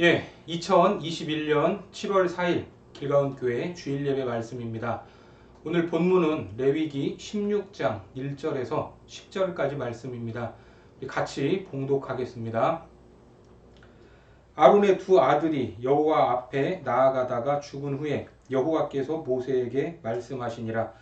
예, 2021년 7월 4일 길가온교회 주일예배 말씀입니다. 오늘 본문은 레위기 16장 1절에서 10절까지 말씀입니다. 우리 같이 봉독하겠습니다. 아론의 두 아들이 여호와 앞에 나아가다가 죽은 후에 여호와께서 모세에게 말씀하시니라.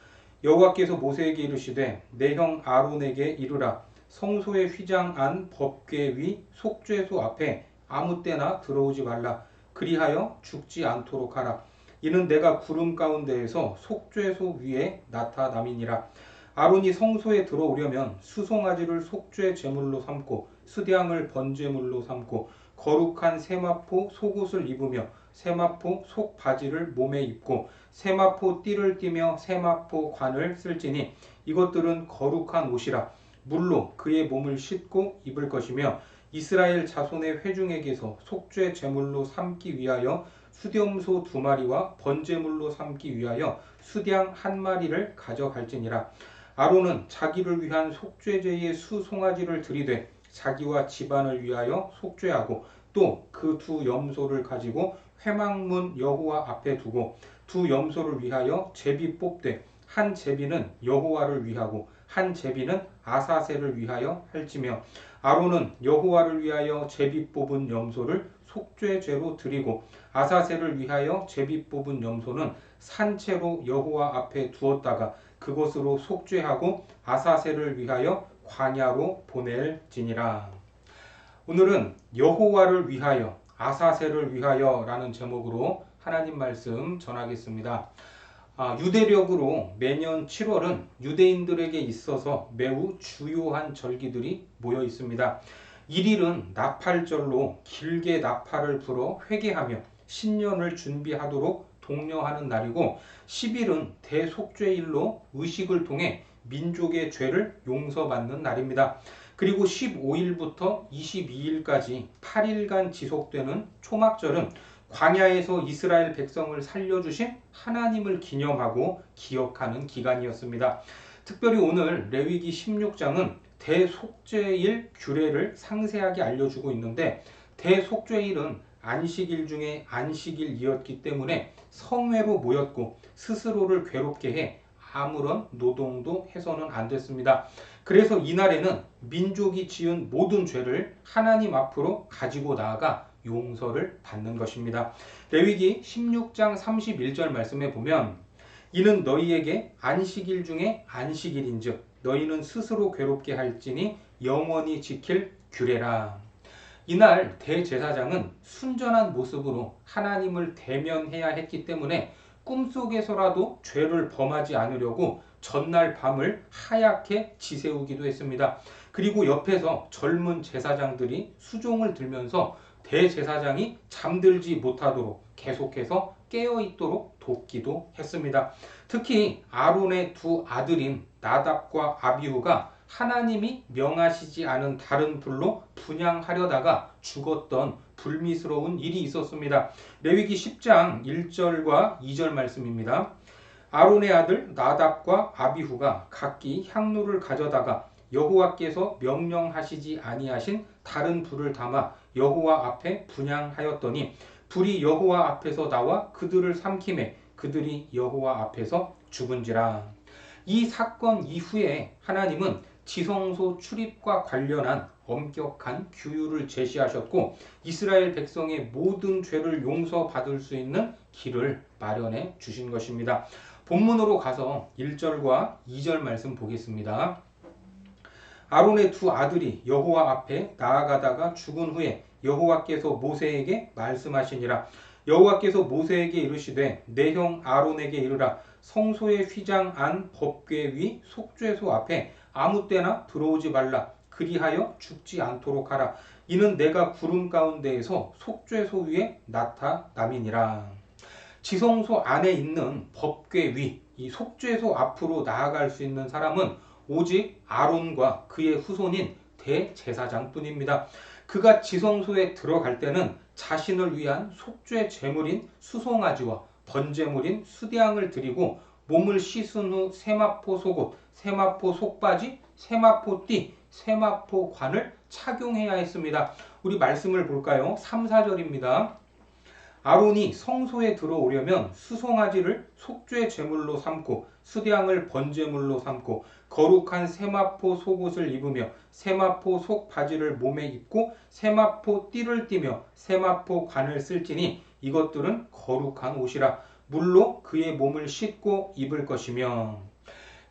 여호와께서 모세에게 이르시되 내 형 아론에게 이르라. 성소의 휘장 안 법궤 위 속죄소 앞에 아무 때나 들어오지 말라. 그리하여 죽지 않도록 하라. 이는 내가 구름 가운데에서 속죄소 위에 나타남이니라. 아론이 성소에 들어오려면 수송아지를 속죄 제물로 삼고 수량을 번제물로 삼고 거룩한 세마포 속옷을 입으며 세마포 속바지를 몸에 입고 세마포 띠를 띠며 세마포 관을 쓸지니 이것들은 거룩한 옷이라. 물로 그의 몸을 씻고 입을 것이며 이스라엘 자손의 회중에게서 속죄 제물로 삼기 위하여 수염소 2마리와 번제물로 삼기 위하여 수량 1마리를 가져갈지니라. 아론은 자기를 위한 속죄제의 수송아지를 들이되 자기와 집안을 위하여 속죄하고 또 그 두 염소를 가지고 회막문 여호와 앞에 두고 두 염소를 위하여 제비 뽑되 한 제비는 여호와를 위하고 한 제비는 아사셀을 위하여 할지며 아론은 여호와를 위하여 제비 뽑은 염소를 속죄제로 드리고 아사셀을 위하여 제비 뽑은 염소는 산채로 여호와 앞에 두었다가 그것으로 속죄하고 아사셀을 위하여 광야로 보낼지니라. 오늘은 여호와를 위하여 아사셀을 위하여 라는 제목으로 하나님 말씀 전하겠습니다. 유대력으로 매년 7월은 유대인들에게 있어서 매우 주요한 절기들이 모여 있습니다. 1일은 나팔절로 길게 나팔을 불어 회개하며 신년을 준비하도록 독려하는 날이고 10일은 대속죄일로 의식을 통해 민족의 죄를 용서받는 날입니다. 그리고 15일부터 22일까지 8일간 지속되는 초막절은 광야에서 이스라엘 백성을 살려주신 하나님을 기념하고 기억하는 기간이었습니다. 특별히 오늘 레위기 16장은 대속죄일 규례를 상세하게 알려주고 있는데 대속죄일은 안식일 중에 안식일이었기 때문에 성회로 모였고 스스로를 괴롭게 해 아무런 노동도 해서는 안 됐습니다. 그래서 이날에는 민족이 지은 모든 죄를 하나님 앞으로 가지고 나아가 용서를 받는 것입니다. 레위기 16장 31절 말씀에 보면 이는 너희에게 안식일 중에 안식일인즉 너희는 스스로 괴롭게 할지니 영원히 지킬 규례라. 이날 대제사장은 순전한 모습으로 하나님을 대면해야 했기 때문에 꿈속에서라도 죄를 범하지 않으려고 전날 밤을 하얗게 지새우기도 했습니다. 그리고 옆에서 젊은 제사장들이 수종을 들면서 대제사장이 잠들지 못하도록 계속해서 깨어있도록 돕기도 했습니다. 특히 아론의 두 아들인 나답과 아비후가 하나님이 명하시지 않은 다른 불로 분향하려다가 죽었던 불미스러운 일이 있었습니다. 레위기 10장 1절과 2절 말씀입니다. 아론의 아들 나답과 아비후가 각기 향로를 가져다가 여호와께서 명령하시지 아니하신 다른 불을 담아 여호와 앞에 분향하였더니 불이 여호와 앞에서 나와 그들을 삼키매 그들이 여호와 앞에서 죽은지라. 이 사건 이후에 하나님은 지성소 출입과 관련한 엄격한 규율을 제시하셨고 이스라엘 백성의 모든 죄를 용서받을 수 있는 길을 마련해 주신 것입니다. 본문으로 가서 1절과 2절 말씀 보겠습니다. 아론의 두 아들이 여호와 앞에 나아가다가 죽은 후에 여호와께서 모세에게 말씀하시니라. 여호와께서 모세에게 이르시되 내 형 아론에게 이르라. 성소의 휘장 안 법궤 위 속죄소 앞에 아무 때나 들어오지 말라. 그리하여 죽지 않도록 하라. 이는 내가 구름 가운데에서 속죄소 위에 나타남이니라. 지성소 안에 있는 법궤 위, 이 속죄소 앞으로 나아갈 수 있는 사람은 오직 아론과 그의 후손인 대제사장뿐입니다. 그가 지성소에 들어갈 때는 자신을 위한 속죄 제물인 수송아지와 번제물인 수량을 드리고 몸을 씻은 후 세마포 속옷, 세마포 속바지, 세마포 띠, 세마포 관을 착용해야 했습니다. 우리 말씀을 볼까요? 3, 4절입니다. 아론이 성소에 들어오려면 수송아지를 속죄 제물로 삼고 수량을 번제물로 삼고 거룩한 세마포 속옷을 입으며 세마포 속 바지를 몸에 입고 세마포 띠를 띠며 세마포 관을 쓸지니 이것들은 거룩한 옷이라 물로 그의 몸을 씻고 입을 것이며.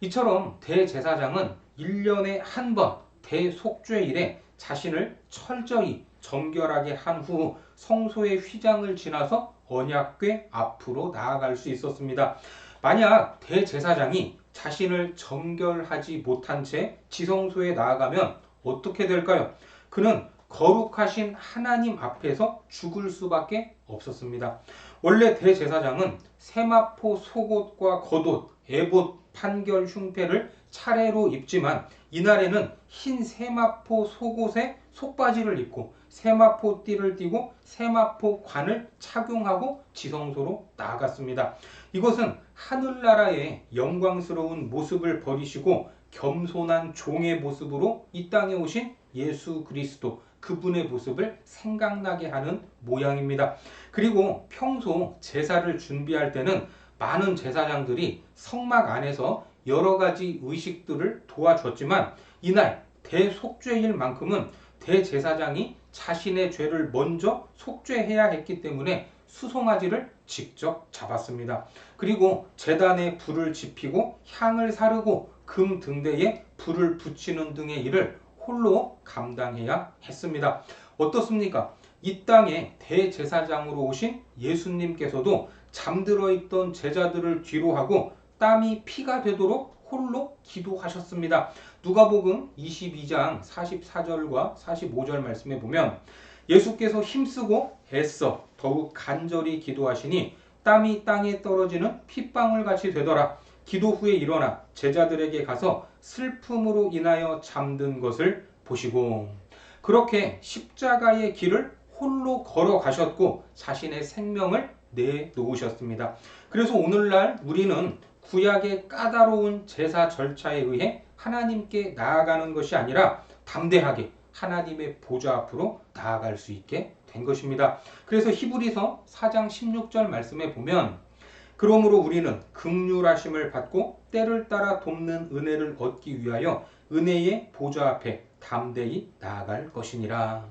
이처럼 대제사장은 1년에 한 번 대속죄일에 자신을 철저히 정결하게 한 후 성소의 휘장을 지나서 언약궤 앞으로 나아갈 수 있었습니다. 만약 대제사장이 자신을 정결하지 못한 채 지성소에 나아가면 어떻게 될까요? 그는 거룩하신 하나님 앞에서 죽을 수밖에 없었습니다. 원래 대제사장은 세마포 속옷과 겉옷, 에봇, 판결 흉패를 차례로 입지만 이날에는 흰 세마포 속옷에 속바지를 입고 세마포 띠를 띠고 세마포 관을 착용하고 지성소로 나아갔습니다. 이것은 하늘나라의 영광스러운 모습을 버리시고 겸손한 종의 모습으로 이 땅에 오신 예수 그리스도 그분의 모습을 생각나게 하는 모양입니다. 그리고 평소 제사를 준비할 때는 많은 제사장들이 성막 안에서 여러 가지 의식들을 도와줬지만 이날 대속죄일만큼은 대제사장이 자신의 죄를 먼저 속죄해야 했기 때문에 수송아지를 직접 잡았습니다. 그리고 제단에 불을 지피고 향을 사르고 금 등대에 불을 붙이는 등의 일을 홀로 감당해야 했습니다. 어떻습니까? 이 땅에 대제사장으로 오신 예수님께서도 잠들어 있던 제자들을 뒤로 하고 땀이 피가 되도록 홀로 기도하셨습니다. 누가복음 22장 44절과 45절 말씀에 보면 예수께서 힘쓰고 애써 더욱 간절히 기도하시니 땀이 땅에 떨어지는 핏방울 같이 되더라. 기도 후에 일어나 제자들에게 가서 슬픔으로 인하여 잠든 것을 보시고 그렇게 십자가의 길을 홀로 걸어가셨고 자신의 생명을 내놓으셨습니다. 그래서 오늘날 우리는 구약의 까다로운 제사 절차에 의해 하나님께 나아가는 것이 아니라 담대하게 하나님의 보좌 앞으로 나아갈 수 있게 된 것입니다. 그래서 히브리서 4장 16절 말씀에 보면 그러므로 우리는 긍휼하심을 받고 때를 따라 돕는 은혜를 얻기 위하여 은혜의 보좌 앞에 담대히 나아갈 것이니라.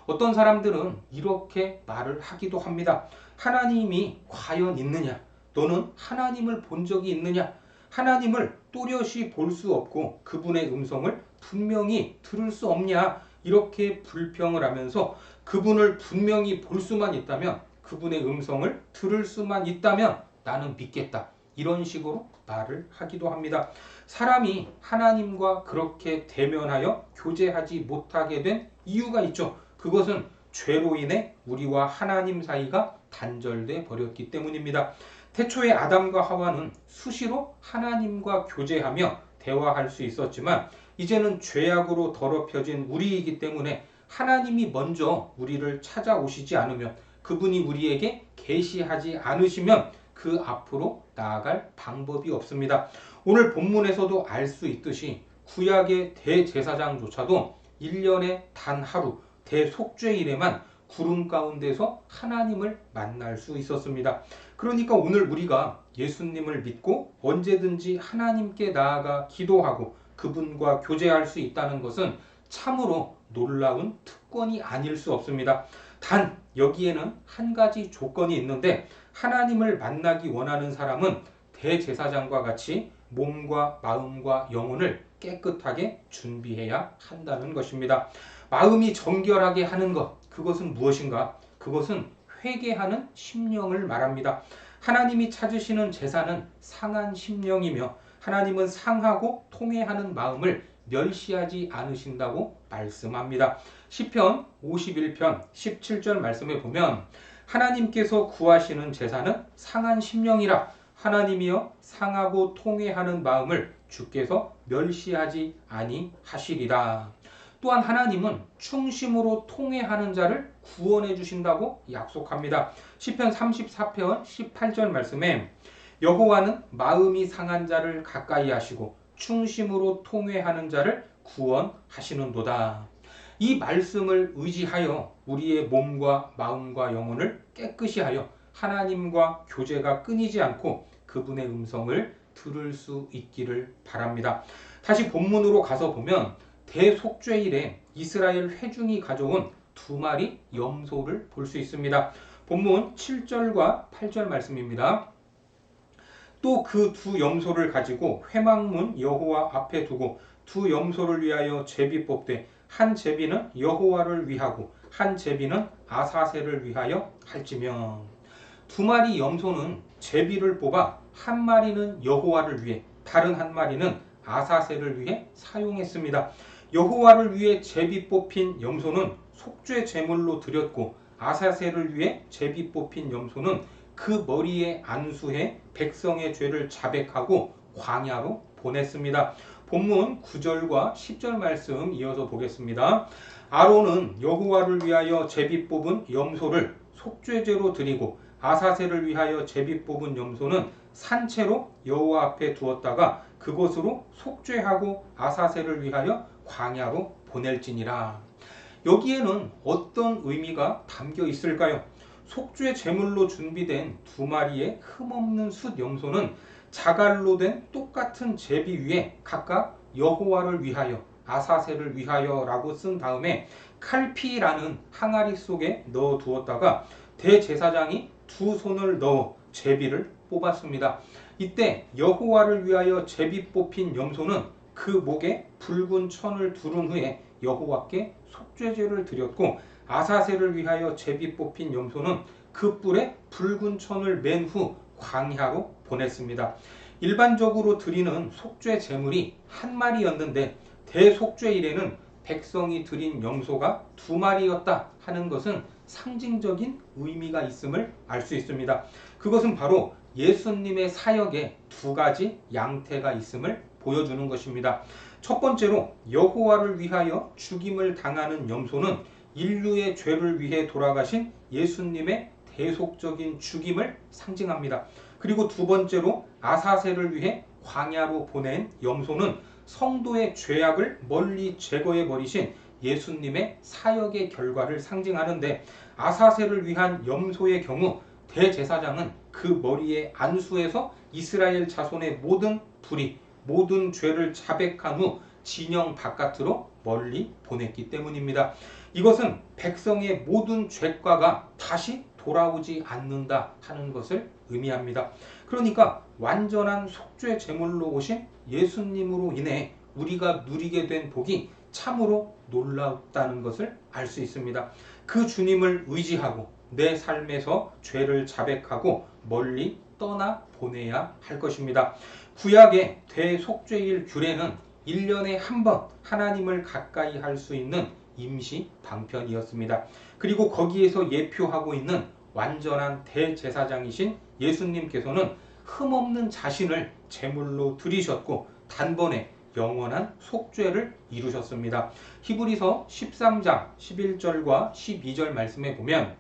어떤 사람들은 이렇게 말을 하기도 합니다. 하나님이 과연 있느냐? 너는 하나님을 본 적이 있느냐? 하나님을 또렷이 볼 수 없고 그분의 음성을 분명히 들을 수 없냐? 이렇게 불평을 하면서 그분을 분명히 볼 수만 있다면, 그분의 음성을 들을 수만 있다면 나는 믿겠다. 이런 식으로 말을 하기도 합니다. 사람이 하나님과 그렇게 대면하여 교제하지 못하게 된 이유가 있죠. 그것은 죄로 인해 우리와 하나님 사이가 단절돼 버렸기 때문입니다. 태초에 아담과 하와는 수시로 하나님과 교제하며 대화할 수 있었지만 이제는 죄악으로 더럽혀진 우리이기 때문에 하나님이 먼저 우리를 찾아오시지 않으면, 그분이 우리에게 계시하지 않으시면 그 앞으로 나아갈 방법이 없습니다. 오늘 본문에서도 알 수 있듯이 구약의 대제사장조차도 1년에 단 하루 대속죄일에만 구름 가운데서 하나님을 만날 수 있었습니다. 그러니까 오늘 우리가 예수님을 믿고 언제든지 하나님께 나아가 기도하고 그분과 교제할 수 있다는 것은 참으로 놀라운 특권이 아닐 수 없습니다. 단 여기에는 한 가지 조건이 있는데, 하나님을 만나기 원하는 사람은 대제사장과 같이 몸과 마음과 영혼을 깨끗하게 준비해야 한다는 것입니다. 마음이 정결하게 하는 것, 그것은 무엇인가? 그것은 회개하는 심령을 말합니다. 하나님이 찾으시는 제사는 상한 심령이며 하나님은 상하고 통회하는 마음을 멸시하지 않으신다고 말씀합니다. 시편 51편 17절 말씀에 보면 하나님께서 구하시는 제사는 상한 심령이라. 하나님이여 상하고 통회하는 마음을 주께서 멸시하지 아니하시리라. 또한 하나님은 충심으로 통회하는 자를 구원해 주신다고 약속합니다. 시편 34편 18절 말씀에 여호와는 마음이 상한 자를 가까이 하시고 충심으로 통회하는 자를 구원하시는도다. 이 말씀을 의지하여 우리의 몸과 마음과 영혼을 깨끗이 하여 하나님과 교제가 끊이지 않고 그분의 음성을 들을 수 있기를 바랍니다. 다시 본문으로 가서 보면 대속죄일에 이스라엘 회중이 가져온 2마리 염소를 볼 수 있습니다. 본문 7절과 8절 말씀입니다. 또 그 2 염소를 가지고 회막문 여호와 앞에 두고 2 염소를 위하여 제비 뽑되 한 제비는 여호와를 위하고 한 제비는 아사셀을 위하여 할지며. 2마리 염소는 제비를 뽑아 한 마리는 여호와를 위해 다른 한 마리는 아사셀을 위해 사용했습니다. 여호와를 위해 제비 뽑힌 염소는 속죄 제물로 드렸고 아사셀을 위해 제비 뽑힌 염소는 그 머리에 안수해 백성의 죄를 자백하고 광야로 보냈습니다. 본문 9절과 10절 말씀 이어서 보겠습니다. 아론은 여호와를 위하여 제비 뽑은 염소를 속죄제로 드리고 아사셀을 위하여 제비 뽑은 염소는 산채로 여호와 앞에 두었다가 그곳으로 속죄하고 아사셀을 위하여 광야로 보낼지니라. 여기에는 어떤 의미가 담겨 있을까요? 속죄 제물로 준비된 2마리의 흠없는 숫 염소는 자갈로 된 똑같은 제비 위에 각각 여호와를 위하여 아사셀을 위하여 라고 쓴 다음에 칼피라는 항아리 속에 넣어 두었다가 대제사장이 2 손을 넣어 제비를 뽑았습니다. 이때 여호와를 위하여 제비 뽑힌 염소는 그 목에 붉은 천을 두른 후에 여호와께 속죄제를 드렸고 아사셀을 위하여 제비 뽑힌 염소는 그 뿔에 붉은 천을 맨 후 광야로 보냈습니다. 일반적으로 드리는 속죄 제물이 한 마리였는데 대속죄일에는 백성이 드린 염소가 2마리였다 하는 것은 상징적인 의미가 있음을 알 수 있습니다. 그것은 바로 예수님의 사역에 2가지 양태가 있음을 보여주는 것입니다. 첫 번째로 여호와를 위하여 죽임을 당하는 염소는 인류의 죄를 위해 돌아가신 예수님의 대속적인 죽임을 상징합니다. 그리고 2번째로 아사셀을 위해 광야로 보낸 염소는 성도의 죄악을 멀리 제거해 버리신 예수님의 사역의 결과를 상징하는데 아사셀을 위한 염소의 경우 대제사장은 그 머리에 안수해서 이스라엘 자손의 모든 불의, 모든 죄를 자백한 후 진영 바깥으로 멀리 보냈기 때문입니다. 이것은 백성의 모든 죄과가 다시 돌아오지 않는다 하는 것을 의미합니다. 그러니까 완전한 속죄 제물로 오신 예수님으로 인해 우리가 누리게 된 복이 참으로 놀랍다는 것을 알 수 있습니다. 그 주님을 의지하고 내 삶에서 죄를 자백하고 멀리 떠나 보내야 할 것입니다. 구약의 대속죄일 규례는 1년에 한 번 하나님을 가까이 할 수 있는 임시 방편이었습니다. 그리고 거기에서 예표하고 있는 완전한 대제사장이신 예수님께서는 흠없는 자신을 제물로 드리셨고 단번에 영원한 속죄를 이루셨습니다. 히브리서 13장 11절과 12절 말씀에 보면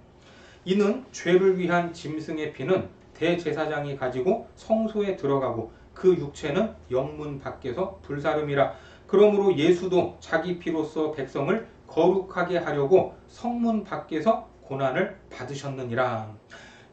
이는 죄를 위한 짐승의 피는 대제사장이 가지고 성소에 들어가고 그 육체는 영문 밖에서 불사름이라. 그러므로 예수도 자기 피로써 백성을 거룩하게 하려고 성문 밖에서 고난을 받으셨느니라.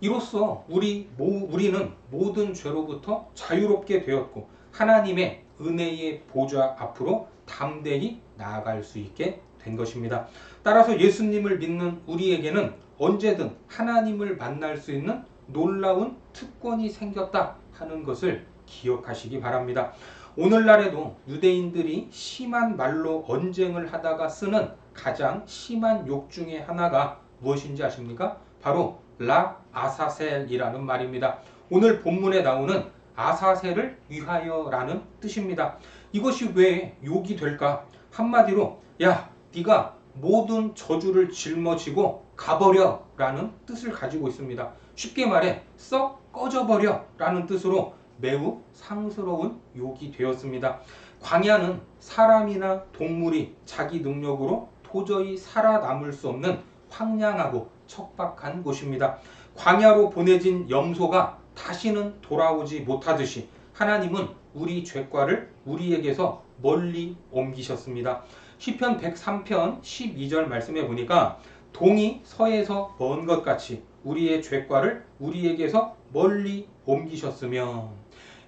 이로써 우리는 모든 죄로부터 자유롭게 되었고 하나님의 은혜의 보좌 앞으로 담대히 나아갈 수 있게 된 것입니다. 따라서 예수님을 믿는 우리에게는 언제든 하나님을 만날 수 있는 놀라운 특권이 생겼다 하는 것을 기억하시기 바랍니다. 오늘날에도 유대인들이 심한 말로 언쟁을 하다가 쓰는 가장 심한 욕 중에 하나가 무엇인지 아십니까? 바로 라 아사셀이라는 말입니다. 오늘 본문에 나오는 아사셀을 위하여라는 뜻입니다. 이것이 왜 욕이 될까? 한마디로 야, 네가 모든 저주를 짊어지고 가버려 라는 뜻을 가지고 있습니다. 쉽게 말해 썩 꺼져버려 라는 뜻으로 매우 상스러운 욕이 되었습니다. 광야는 사람이나 동물이 자기 능력으로 도저히 살아남을 수 없는 황량하고 척박한 곳입니다. 광야로 보내진 염소가 다시는 돌아오지 못하듯이 하나님은 우리 죄과를 우리에게서 멀리 옮기셨습니다. 시편 103편 12절 말씀해 보니까 동이 서에서 먼 것 같이 우리의 죄과를 우리에게서 멀리 옮기셨으며,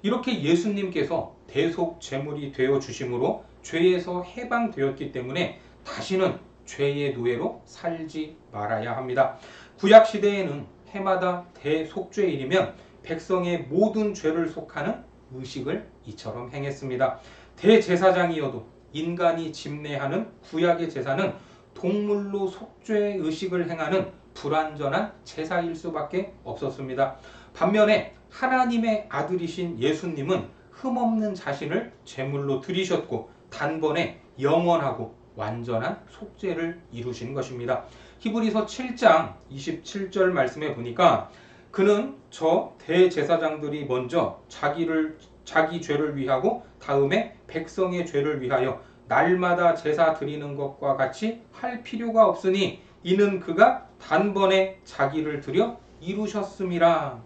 이렇게 예수님께서 대속 제물이 되어 주심으로 죄에서 해방되었기 때문에 다시는 죄의 노예로 살지 말아야 합니다. 구약 시대에는 해마다 대속죄일이면 백성의 모든 죄를 속하는 의식을 이처럼 행했습니다. 대제사장이어도 인간이 집례하는 구약의 제사는 동물로 속죄 의식을 행하는 불완전한 제사일 수밖에 없었습니다. 반면에 하나님의 아들이신 예수님은 흠없는 자신을 제물로 드리셨고 단번에 영원하고 완전한 속죄를 이루신 것입니다. 히브리서 7장 27절 말씀에 보니까 그는 저 대제사장들이 먼저 자기 죄를 위하고 다음에 백성의 죄를 위하여 날마다 제사 드리는 것과 같이 할 필요가 없으니 이는 그가 단번에 자기를 드려 이루셨음이라.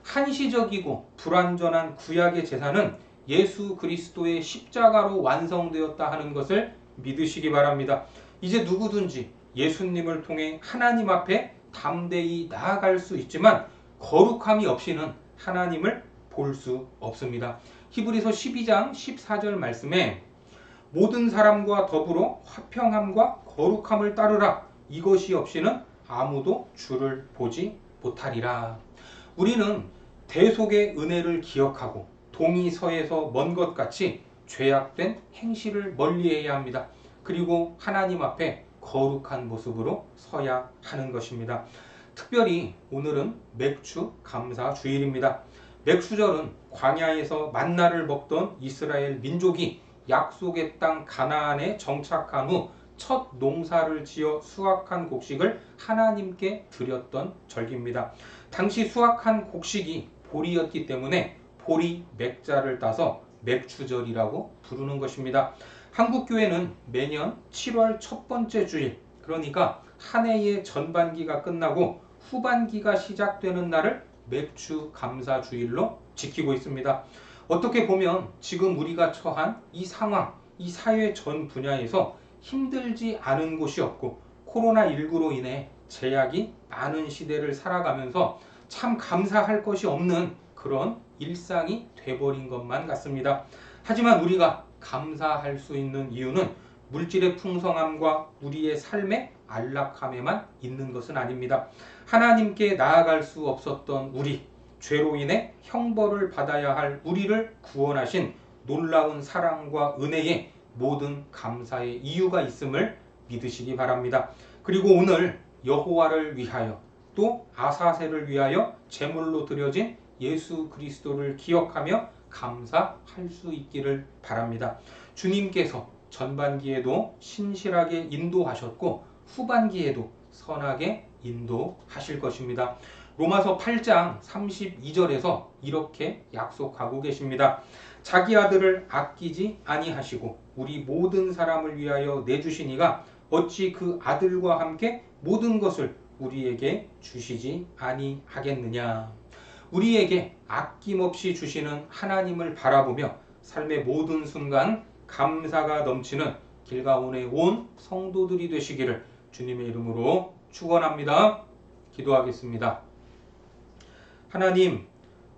한시적이고 불완전한 구약의 제사는 예수 그리스도의 십자가로 완성되었다 하는 것을 믿으시기 바랍니다. 이제 누구든지 예수님을 통해 하나님 앞에 담대히 나아갈 수 있지만 거룩함이 없이는 하나님을 볼 수 없습니다. 히브리서 12장 14절 말씀에 모든 사람과 더불어 화평함과 거룩함을 따르라. 이것이 없이는 아무도 주를 보지 못하리라. 우리는 대속의 은혜를 기억하고 동이 서에서 먼 것 같이 죄악된 행실을 멀리해야 합니다. 그리고 하나님 앞에 거룩한 모습으로 서야 하는 것입니다. 특별히 오늘은 맥주 감사 주일입니다. 맥주절은 광야에서 만나를 먹던 이스라엘 민족이 약속의 땅 가나안에 정착한 후 첫 농사를 지어 수확한 곡식을 하나님께 드렸던 절기입니다. 당시 수확한 곡식이 보리였기 때문에 보리 맥자를 따서 맥주절이라고 부르는 것입니다. 한국교회는 매년 7월 첫 번째 주일, 그러니까 한 해의 전반기가 끝나고 후반기가 시작되는 날을 맥주 감사 주일로 지키고 있습니다. 어떻게 보면 지금 우리가 처한 이 상황, 이 사회 전 분야에서 힘들지 않은 곳이 없고 코로나19로 인해 제약이 많은 시대를 살아가면서 참 감사할 것이 없는 그런 일상이 돼버린 것만 같습니다. 하지만 우리가 감사할 수 있는 이유는 물질의 풍성함과 우리의 삶의 안락함에만 있는 것은 아닙니다. 하나님께 나아갈 수 없었던 우리, 죄로 인해 형벌을 받아야 할 우리를 구원하신 놀라운 사랑과 은혜에 모든 감사의 이유가 있음을 믿으시기 바랍니다. 그리고 오늘 여호와를 위하여 또 아사셀을 위하여 제물로 드려진 예수 그리스도를 기억하며 감사할 수 있기를 바랍니다. 주님께서 전반기에도 신실하게 인도하셨고 후반기에도 선하게 인도하실 것입니다. 로마서 8장 32절에서 이렇게 약속하고 계십니다. 자기 아들을 아끼지 아니하시고 우리 모든 사람을 위하여 내주시니가 어찌 그 아들과 함께 모든 것을 우리에게 주시지 아니하겠느냐. 우리에게 아낌없이 주시는 하나님을 바라보며 삶의 모든 순간 감사가 넘치는 길가온에 온 성도들이 되시기를 주님의 이름으로 축원합니다. 기도하겠습니다. 하나님,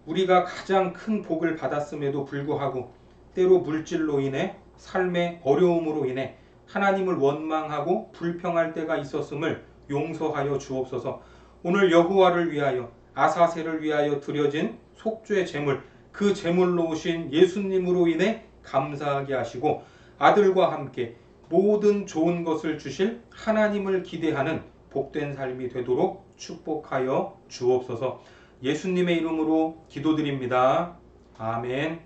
우리가 가장 큰 복을 받았음에도 불구하고 때로 물질로 인해 삶의 어려움으로 인해 하나님을 원망하고 불평할 때가 있었음을 용서하여 주옵소서. 오늘 여호와를 위하여 아사셀을 위하여 드려진 속죄 제물, 그 제물로 오신 예수님으로 인해 감사하게 하시고 아들과 함께 모든 좋은 것을 주실 하나님을 기대하는 복된 삶이 되도록 축복하여 주옵소서. 예수님의 이름으로 기도드립니다. 아멘.